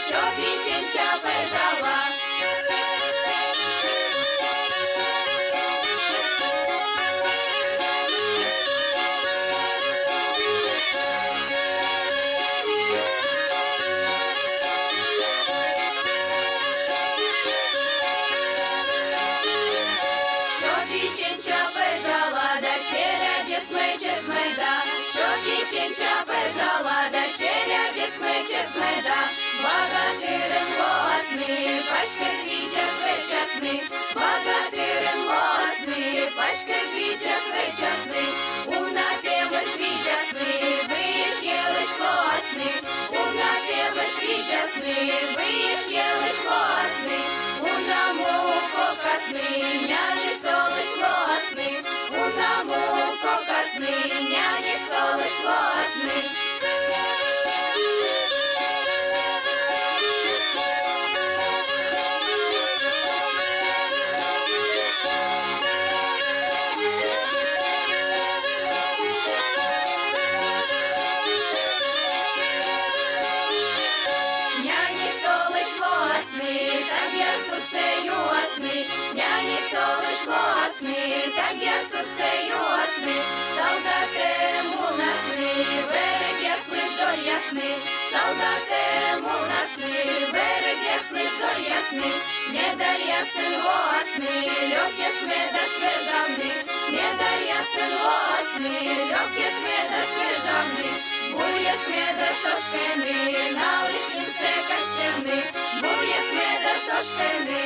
щоб дівчинця бежала. Дівчинця бежала, да челяді смиче-смида, щоб дівчинця бежала, да челяді смиче-смида, богатирем голосний, пачки двіча свечасний, богатирем голосний, пачки двіча свечасний, у напєви свічасний, виїш є лиш голосний, у напєви свічасний, виїш є лиш голосний, у наму покасний, няні солиш власний, у наму покасний, няні солиш власний. Няні солиш власний, так я сурсею ласний, няні солиш власний, так я сурсею ласний, солдатем у насний, берег яслиш доль ясний, солдатем у насний, берег яслиш доль ясний, медаль ясен власний, льох є смеда свежавний, медаль ясен власний, льох є смеда свежавний, бує смеда сошкени, на лишнім се каштени, бує смеда сошкени,